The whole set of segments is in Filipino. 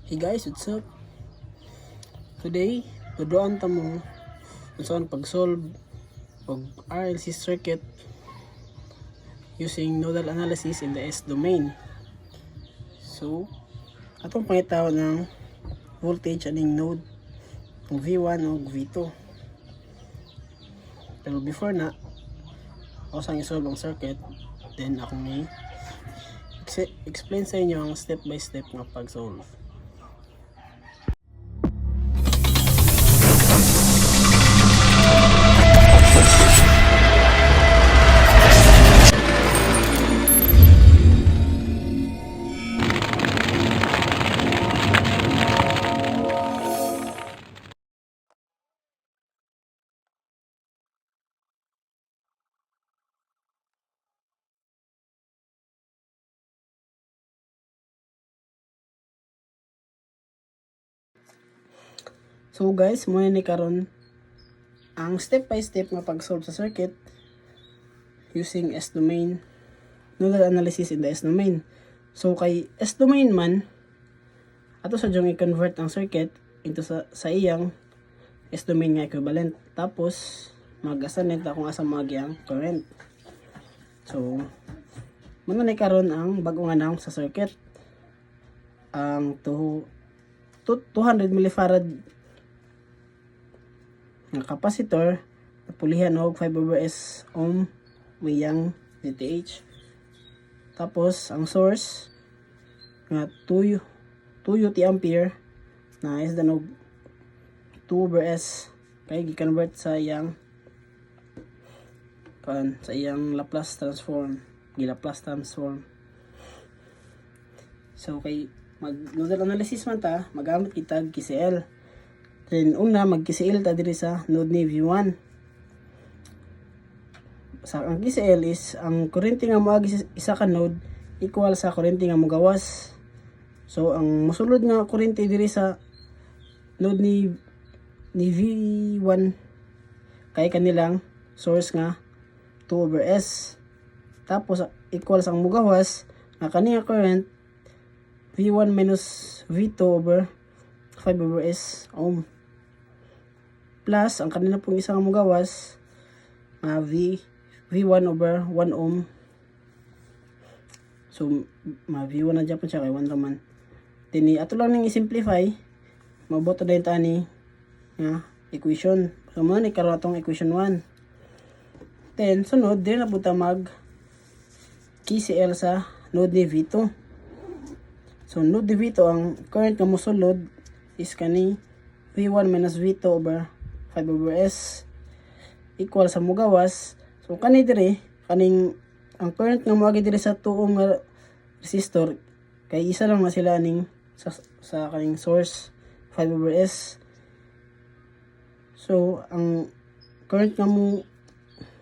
Hey guys, what's up? Today, tuduan ta mo saan pag-solve og RLC circuit using nodal analysis in the S domain. So, atong pangitaw ng voltage aning node ng V1 o V2. Pero before na, ako sang isolve ang circuit, then akong explain sa inyo ang step by step nga pag-solve. So guys, muna ni karon ang step by step nga pag-solve sa circuit using S domain, nodal analysis in the S domain. So kay S domain man, ato sa jong i-convert ang circuit into sa iyang S domain nga equivalent. Tapos mag-assign ta kung asa magyang current. So muna ni karon ang bag-o nga naong sa circuit. Ang 200 millifarad nga capacitor napulihan og 5/s ohm mayang VTH. Tapos ang source nga 2 UT ampere na is danog 2/s kay gi-convert sa iyang Laplace transform, So kay mag nodal analysis man ta, magamit kita KCL. Then una mag-KCL ta diri sa node ni V1. Sa ang KCL is ang kuryente nga moagi isa ka node equal sa kuryente nga mogawas. So ang mosulod nga kuryente diri sa node ni V1 kay kanilang source nga 2/s. Tapos equal sa ang mogawas nga kani nga current V1 minus V2 over 5/s ohm. Plus ang kanina pong isang mogawas V1 over 1 ohm. So V1 na dyan po siya kay 1 raman. Then ato lang ning i-simplify, mabuto na yung tani nga equation. So muna ni karon atong equation 1. Then sunod din na buta mag KCL sa node ni V2. So node ni V2 ang current nga mosulod is kani V1 minus V2 over 5/s equal sa mugawas. So kani dire kaning ang current nga moagi dire sa 2 ohm nga resistor kay isa lang na sila ning sa kaning source 5/s. So ang current nga mo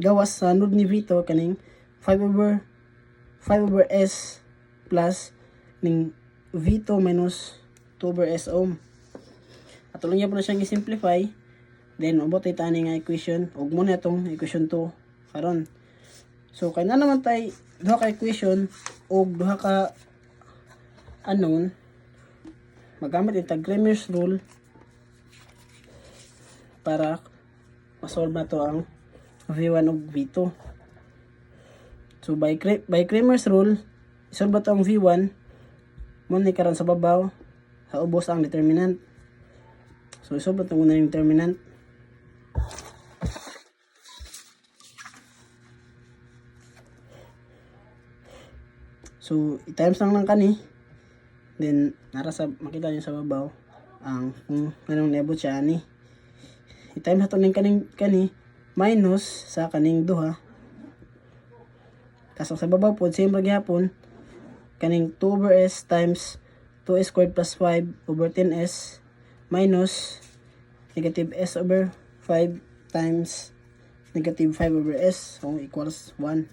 gawas sa node ni V2 kaning 5/s plus ning V2 minus 2/s ohm. Ato lang yan po na siyang i-simplify. Then, ubot ay tani nga equation. Huwag muna itong equation 2 karon. So, kaya na naman tayo duha ka equation o duha ka unknown. Magamit yung Cramer's rule para masolve na to ang V1 o V2. So, by Cramer's rule, isolve ba to ang V1 muna karon sa babaw sa ubos ang determinant. So, isolve ba itong una yung determinant. So, i-times lang kani. Then, nara sa makita nyo sa babaw ang kung anong nebot siya ani. I-times nato ning kani minus sa kaning duha. Kaso sa babaw po, same ra gihapon. Kaning 2/s times 2s squared plus 5/10s minus negative s over 5 times negative 5/s. So, equals 1.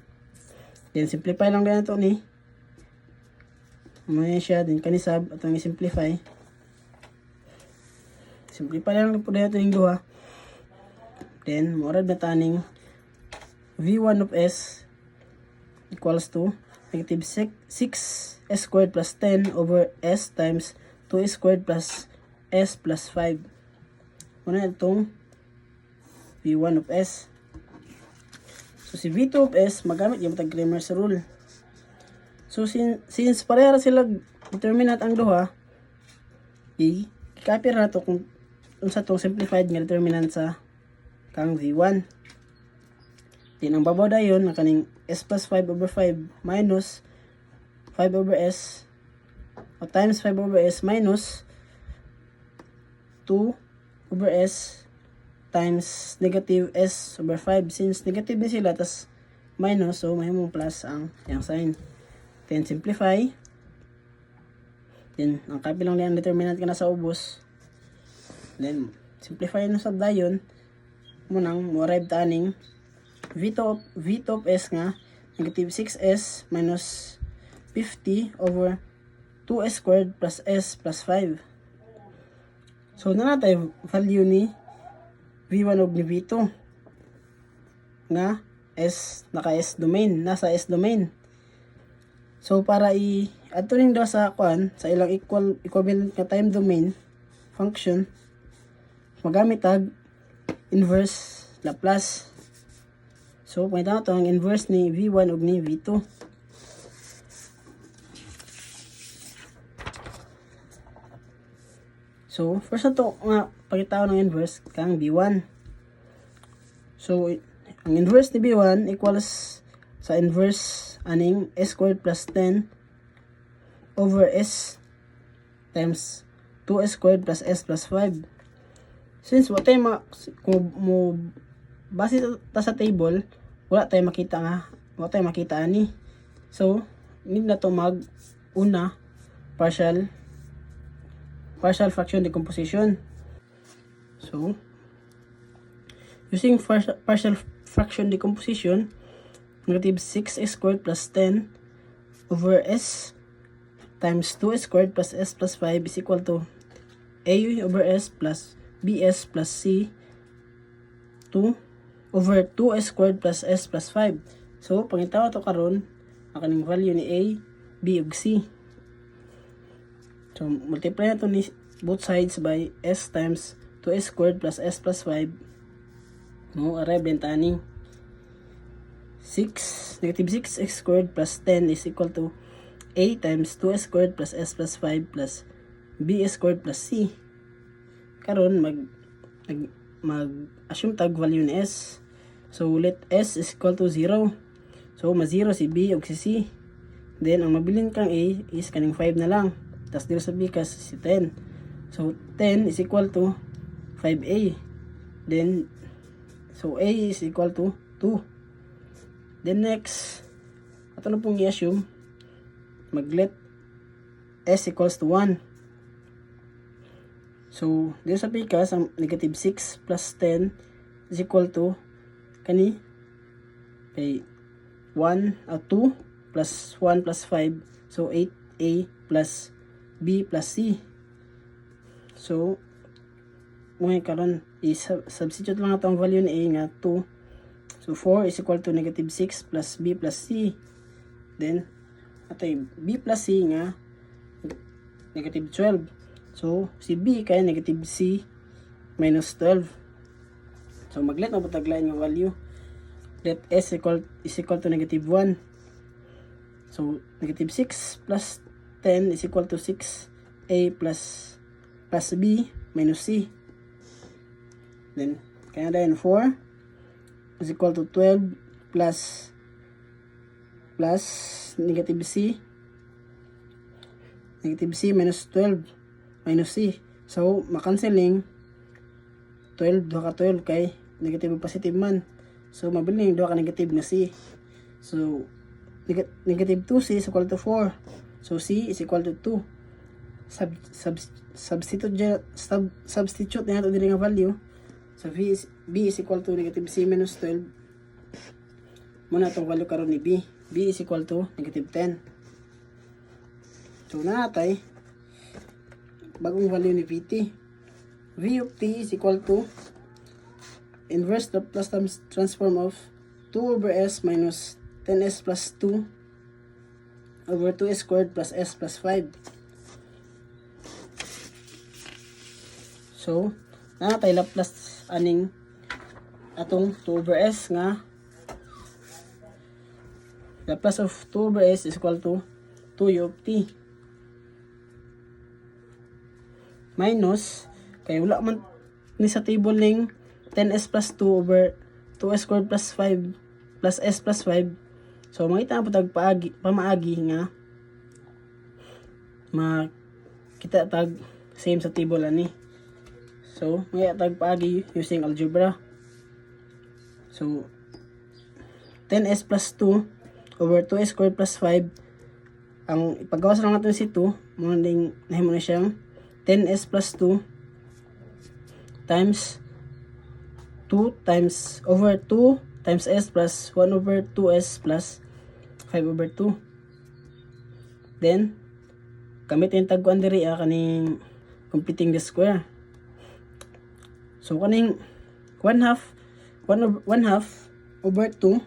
Then, simplify lang din ito ni. Mamaya siya, din kanisab, at ang i-simplify. Simplify lang po dito yung duha. Then, morad na taning V1 of S equals to negative 6s squared plus 10 over s times 2 squared plus s plus 5. Muna itong v1 of s. So si v2 of s, magamit yung tag Cramer's rule. So since pareha sila determinant ang duha, i-copy na to kung sa itong simplified nga determinant sa kang v1. Then ang babaw dayon na kaning s plus 5 over 5 minus 5 over s o times 5 over s minus 2 over s times negative s over 5. Since negative ni sila, tas minus, so mahimong plus ang yung sign. Then simplify. Then ang copy lang ang determinant ka na sa ubos. Then simplify na sa dayon munang mo arrive ta aning v2 of s nga negative 6s minus 50 over 2s squared plus s plus 5. So na natay value ni v1 ug ni v2 nga s naka s domain, nasa s domain. So para adto ning daw sa kwan sa ilang equivalent nga time domain function, magamit tag inverse Laplace. So pangita nato ang inverse ni v1 ug ni v2. So first nato nga pangita ng inverse kang v1. So ang inverse ni v1 equals sa inverse aning s squared plus 10 over s times 2s squared plus s plus 5. Since wala tayo kung mo base ta sa table, wala tayo makita ani. So need na to mag una partial fraction decomposition. So using partial fraction decomposition, negative 6s squared plus 10 over s times 2s squared plus s plus 5 is equal to a over s plus bs plus c 2 over 2s squared plus s plus 5. So pangitaw to karon ang kaning value ni a, b ug c. So multiply nato ni both sides by s times 2s squared plus s plus 5. Mo arrive din tani 6 negative 6x squared plus 10 is equal to a times 2s squared plus s plus 5 plus b squared plus c. Karon mag assume tag value ni s. So let s is equal to 0. So ma-0 si b ug si c. Then ang mabilin kang a is kaning 5 na lang. Tas dito sa b kas si 10. So 10 is equal to 5a. Then so a is equal to 2. Then next, ato na pong i-assume mag-let s equals to 1. So dito sa pikas ang negative 6 plus 10 is equal to kani kay 1 at 2 plus 1 plus 5, so 8a plus b plus c. So ngayon karon i-substitute lang nato ang value ni a nga 2. So 4 is equal to negative 6 plus b plus c. Then atay b plus c nga negative 12. So si b kay negative c minus 12. So maglet na pataglain yung value. Let s is equal to negative 1. So negative 6 plus 10 is equal to 6a plus b minus c. Then kaya din 4 is equal to 12 plus negative c minus 12 minus c. So makanseling 12 duha ka 12 kay negative positive man. So mabiling duha ka negative na c. So negative 2c is equal to 4. So c is equal to 2. Substitute na nato dili nga value. So b is equal to negative c minus 12. Muna itong value karon ni b. B is equal to negative 10. So natay bagong value ni vt. V of t is equal to inverse the plus times transform of 2 over s minus 10s plus 2 over 2s squared plus s plus 5. So, natay Laplace aning atong 2 over s nga Laplace of 2 over s is equal to 2 u of t minus kay wala man ni sa table ning 10s plus 2 over 2s squared plus 5 plus s plus 5. So makita na po tag pamaagi nga makita tag same sa table ani. So may tag paagi using algebra. So 10s plus 2 over 2s squared plus 5, ang ipagawas lang natin si 2 mo ding nahimo na siyang 10s plus 2 times 2 times over 2 times s plus 1 over 2s plus 5 over 2. Then gamitin tagkuan diri kaning completing the square. So kaning 1 half over 2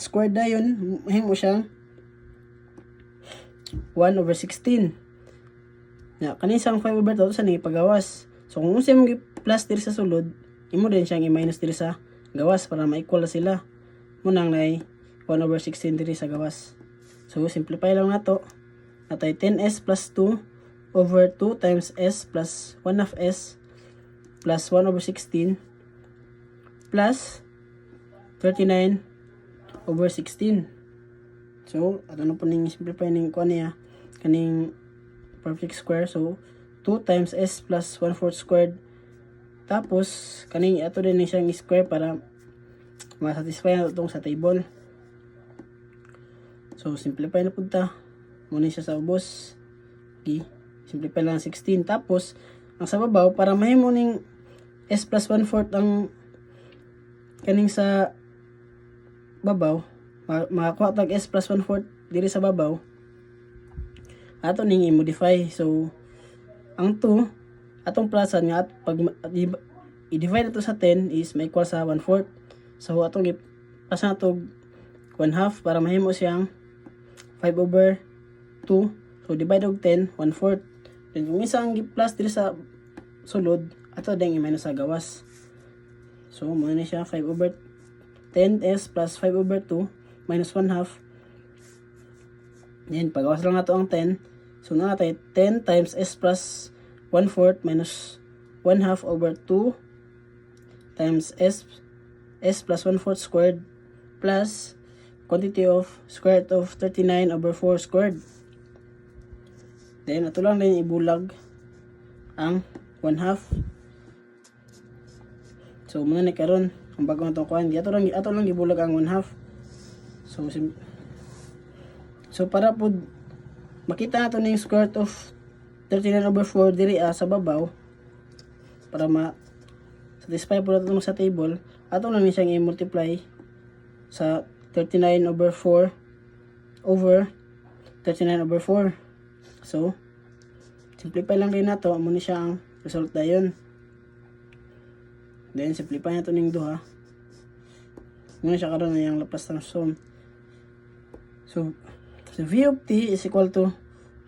squared dayon mahimo siyang 1 over 16. Na kaning sang 5 over 2 sa ni pagawas. So kung unsa imong plus diri sa sulod, imo din siyang i-minus diri sa gawas para ma-equal na sila. Munang nay 1 over 16 diri sa gawas. So simplify lang nato. Natay 10s plus 2 over 2 times s plus 1 half s plus 1 over 16 plus 39 over 16. So, ato na po ning simplify ning kuan niya kaning perfect square. So, 2 times s plus 1/4 squared. Tapos, kaning ato din ni siyang square para ma-satisfy na itong sa table. So, simplify na punta. Muna siya sa ubos. Okay. Simplify lang 16. Tapos, ang sa babaw, para mahimo ning s plus 1/4 ang kaning sa babaw, makakuha tag s plus 1/4 diri sa babaw, ato ning i-modify. So, ang 2, atong plusan nga, at pag i-divide ito sa 10 is may equal sa 1/4. So, atong i-plus na ito 1/2 para mahimo siyang 5 over 2. So, divide og 10, 1/4. Then, kung isang plus diri sa sulod, ato din i-minus sa gawas. So, muna na siya 5 over 10s plus 5 over 2 minus 1/2. Then, pagawas lang nato ang 10. So, natin 10 times s plus 1/4 minus 1/2 over 2 times s plus 1/4 squared plus quantity of square root of 39 over 4 squared. Then, ato lang din ibulag ang 1/2. So, muna ni karon ang bagong itong kuhan. Ato lang ibulag ang 1/2. So, para po makita nato na yung square root of 39 over 4 diri sa babaw, para ma-satisfy po natin sa table, ato lang siyang i-multiply sa 39 over 4 over 39 over 4. So, simplify lang din nato. Muna siya ang result dayon. Then, simplify nato ning duha. Muna siya karon na yung Laplace transform. So, v of t is equal to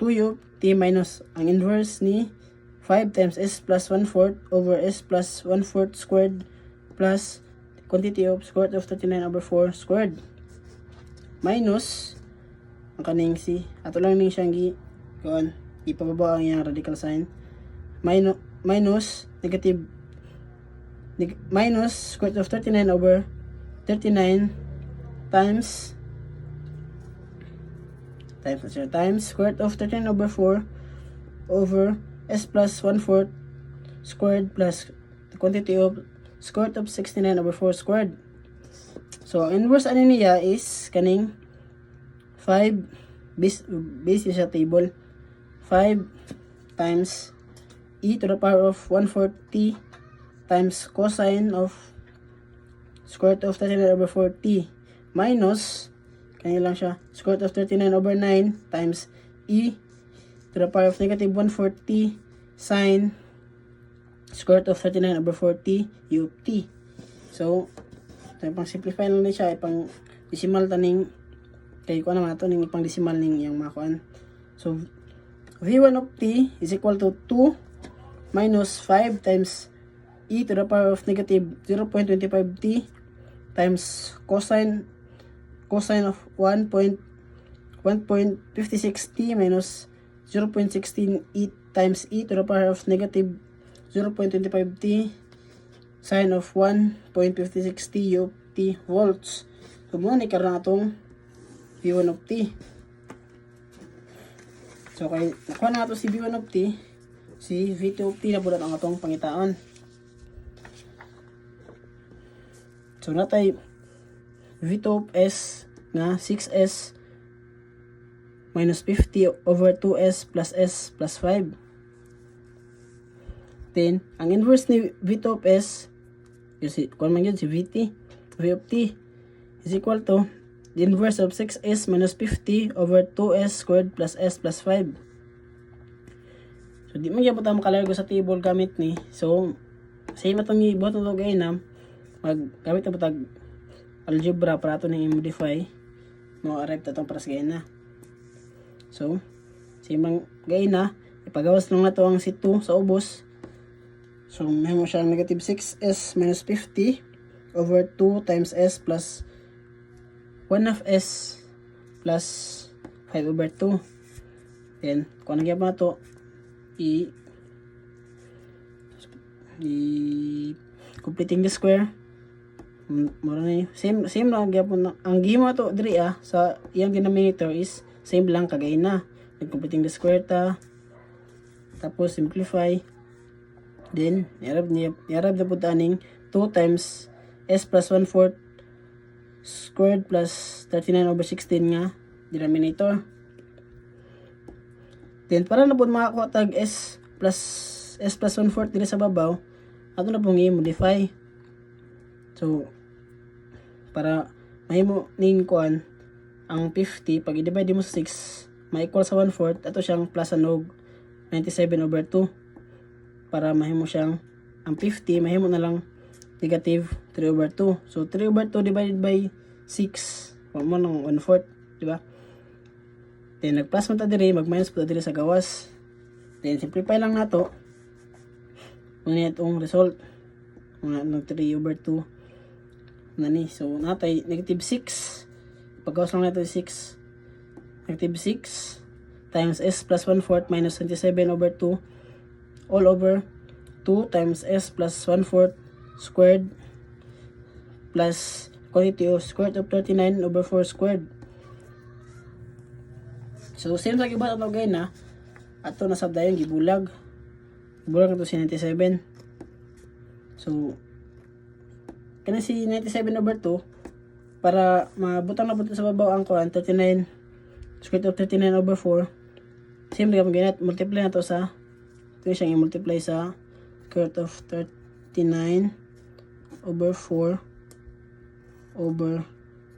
2 u of t minus ang inverse ni 5 times s plus 1/4 over s plus 1/4 squared plus quantity of square root of 39 over 4 squared minus ang kaning c. Ato lang ning siyang ipababa ang yung radical sign. Minus negative minus square root of 39 over 39 times square root of 39 over 4 over s plus 1/4 squared plus the quantity of square root of 69 over 4 squared. So, ang inverse ano niya is kaning 5 base sa table 5 times e to the power of 1/4 t times cosine of square root of 39 over 4t minus kanya lang siya square root of 39 over 9 times e to the power of negative 1/4 t sine square root of 39 over 4t u of t. So, pang simplify lang din siya, ipang decimal taning kay ko naman ito ning ipang decimal ning yung makuan. So, v1 of t is equal to 2 minus 5 times e to the power of negative 0.25t times cosine of 1.56t minus 0.16 e times e to the power of negative 0.25t sine of 1.56t u t volts. So muna ni karon atong v1 of t. So kay nakuha na ato si v1 of t, si v2 of t na pud ang atong pangitaon. So natay v2 of s nga 6s minus 50 over 2s plus s plus 5. Then, ang inverse ni v2 of s, kung man yun, si v of t, is equal to the inverse of 6s minus 50 over 2s squared plus s plus 5. So, di man yan po tayo makalargo sa table gamit ni. So, same itong ibuhat na ito gainam, gamit na po tag algebra para ito na i-modify, mo-arrive na itong paras gain na. So, same lang gain na, ipagawas lang na ito ang C2 sa ubos. So, may mo siya negative 6s minus 50 over 2 times s plus 1 of s plus 5 over 2. Then, kung nagyan pa na ito, completing the square. Mura na yun. Same lang gyapon na. Ang gimo to diri sa iyang denominator is same lang kagay na. Completing the square ta. Tapos simplify. Then yarab na pud aning 2 times s plus 1/4 squared plus 39 over 16 nga denominator. Then para na pud makakuha tag s plus 1/4 diri sa babaw, ato na pong i-modify. So, para mahimo ning kuan ang 50 pag i-divide mo sa 6 ma-equal sa 1/4, ato siyang plus anog 97 over 2 para mahimo siyang ang 50 mahimo na lang negative 3 over 2. So 3 over 2 divided by 6 mo nang 1/4, di ba? Then nag-plus man ta diri, mag-minus pa diri sa gawas. Then simplify lang nato. Muna itong result. Muna ng 3 over 2 na ni. So natay negative 6. Paggawas lang nato 6. Negative 6 times s plus 1/4 minus 27 over 2 all over 2 times s plus 1/4 squared plus quantity of square root of 39 over 4 squared. So same sa gibat ato gay na ato nasabdayon gibulag ito si 97. So kana si 97 over 2 para mabutang na punta sa babaw ang kuan 39 square root of 39 over 4. Same lang ganit multiply na to sa ito siyang i-multiply sa square root of 39 over 4 over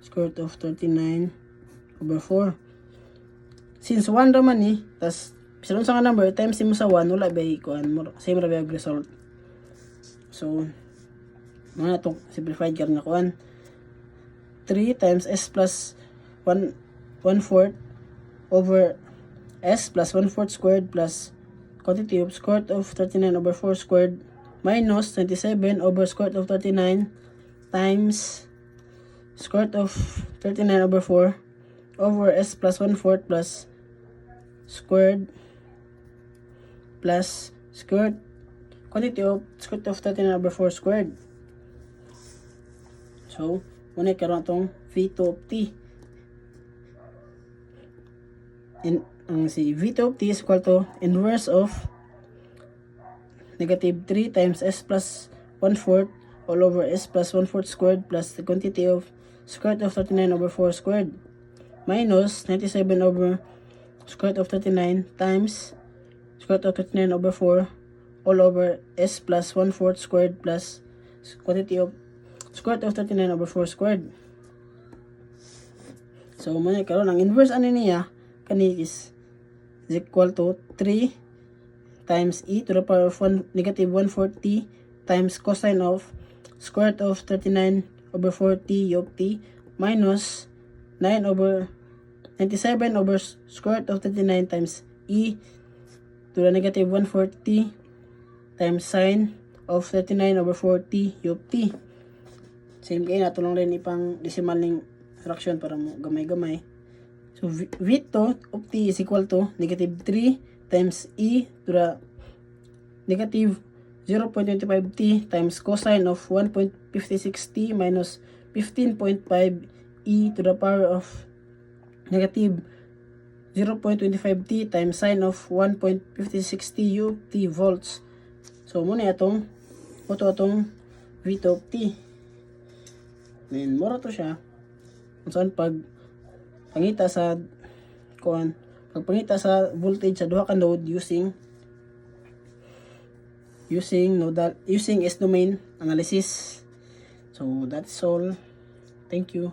square root of 39 over 4. Since 1 raman ni, tas pisalon sa nga number, times mo sa 1, wala ba ikuan mo, same ra ba yung result. So, mga itong simplified ka na kuan. 3 times s plus 1/4 over s plus 1/4 squared plus quantity of square root of 39 over 4 squared minus 27 over square root of 39 times square root of 39 over 4 over s plus 1/4 plus squared plus square quantity of square root of 39 over 4 squared. So, muna karon atong v2 of t. Ang si v2 of t is equal to inverse of negative 3 times s plus 1/4 all over s plus 1/4 squared plus the quantity of square root of 39 over 4 squared minus 97 over square root of 39 times square root of 39 over 4 all over s plus 1/4 squared plus quantity of square root of 39 over 4 squared. So muna karon ang inverse ani niya kani is equal to 3 times e to the power of negative 1/4t times cosine of square root of 39 over 4t of t minus 9 over 97 over square root of 39 times e to the negative 1/4t times sine of 39/40 u of t. Same kayo na, tulong rin ipang decimal ng fraction para mo gamay-gamay. So v2 of t is equal to negative 3 times e to the negative 0.25t times cosine of 1.56t minus 15.5 e to the power of negative 0.25t times sine of 1.56t u t volts. So muna itong v2 of t. Then mura to siya kung saan pagpangita sa voltage sa duha ka node using S domain analysis. So that's all. Thank you.